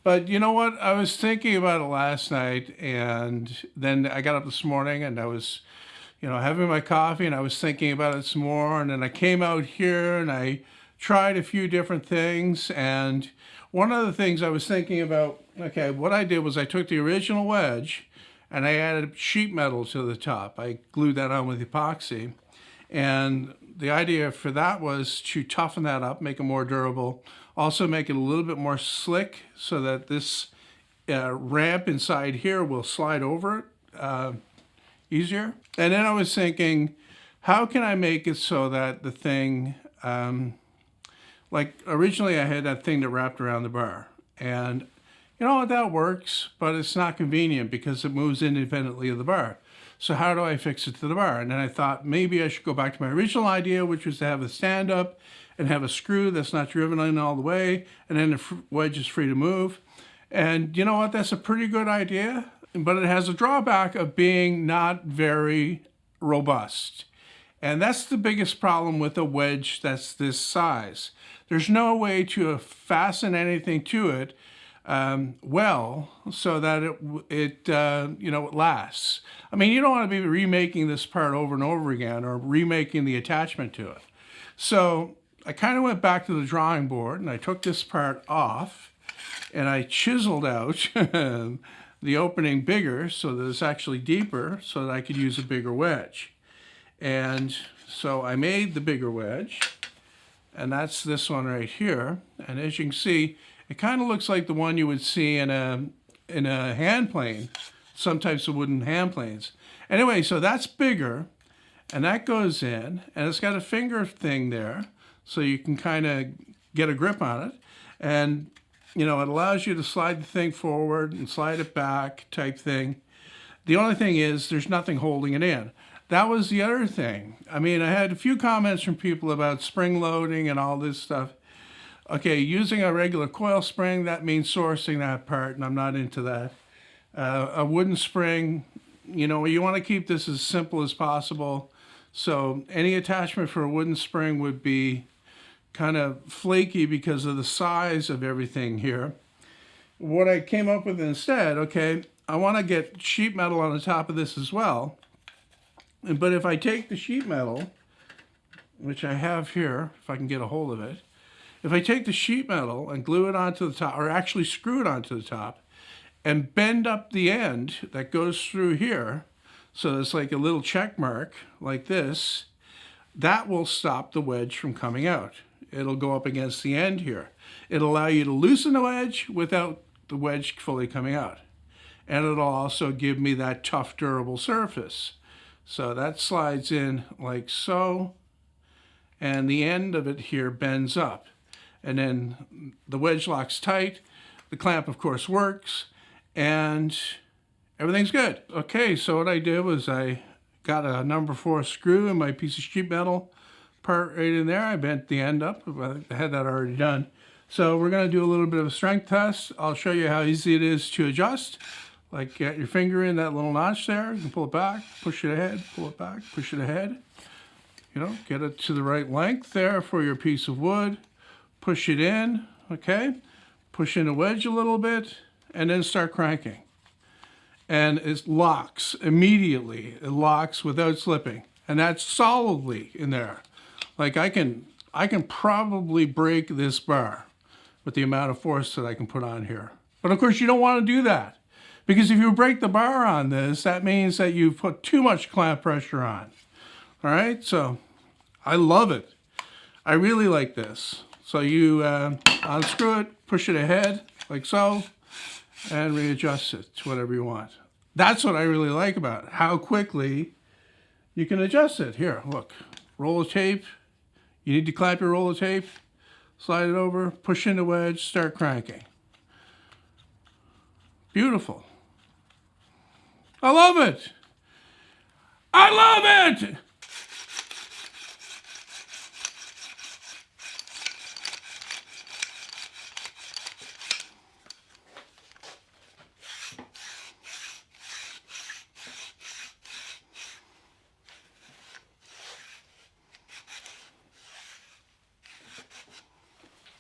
But you know what? I was thinking about it last night, and then I got up this morning and I was, having my coffee, and I was thinking about it some more. And then I came out here and I tried a few different things. And one of the things I was thinking about, okay, what I did was I took the original wedge and I added sheet metal to the top. I glued that on with epoxy. And the idea for that was to toughen that up, make it more durable, also make it a little bit more slick so that this ramp inside here will slide over it easier. And then I was thinking, how can I make it so that the thing, like originally I had that thing that wrapped around the bar. And you know what, that works, but it's not convenient because it moves independently of the bar. So how do I fix it to the bar? And then I thought maybe I should go back to my original idea, which was to have a stand up and have a screw that's not driven in all the way, and then the wedge is free to move. And you know what? That's a pretty good idea, but it has a drawback of being not very robust. And that's the biggest problem with a wedge that's this size. There's no way to fasten anything to it well, so that it lasts. I mean, you don't want to be remaking this part over and over again or remaking the attachment to it. So I kind of went back to the drawing board and I took this part off and I chiseled out the opening bigger so that it's actually deeper so that I could use a bigger wedge. And so I made the bigger wedge, and that's this one right here. And as you can see, it kind of looks like the one you would see in a hand plane, some types of wooden hand planes. Anyway, so that's bigger, and that goes in, and it's got a finger thing there, so you can kind of get a grip on it. And, it allows you to slide the thing forward and slide it back type thing. The only thing is there's nothing holding it in. That was the other thing. I mean, I had a few comments from people about spring loading and all this stuff. Okay, using a regular coil spring, that means sourcing that part, and I'm not into that. A wooden spring, you want to keep this as simple as possible. So any attachment for a wooden spring would be kind of flaky because of the size of everything here. What I came up with instead, okay, I want to get sheet metal on the top of this as well. But if I take the sheet metal, which I have here, if I can get a hold of it, if I take the sheet metal and glue it onto the top, or actually screw it onto the top, and bend up the end that goes through here, so it's like a little check mark like this, that will stop the wedge from coming out. It'll go up against the end here. It'll allow you to loosen the wedge without the wedge fully coming out. And it'll also give me that tough, durable surface. So that slides in like so, and the end of it here bends up. And then the wedge locks tight. The clamp, of course, works, and everything's good. Okay, so what I did was I got a number 4 screw in my piece of sheet metal part right in there. I bent the end up. I had that already done. So we're going to do a little bit of a strength test. I'll show you how easy it is to adjust. Like, get your finger in that little notch there. You can pull it back, push it ahead, pull it back, push it ahead. Get it to the right length there for your piece of wood. Push it in, okay? Push in the wedge a little bit, and then start cranking. And it locks immediately. It locks without slipping. And that's solidly in there. Like I can probably break this bar with the amount of force that I can put on here. But of course you don't want to do that, because if you break the bar on this, that means that you've put too much clamp pressure on. All right, so I love it. I really like this. So you unscrew it, push it ahead like so, and readjust it to whatever you want. That's what I really like about it, how quickly you can adjust it. Here, look, roll of tape. You need to clamp your roll of tape, slide it over, push in the wedge, start cranking. Beautiful. I love it. I love it!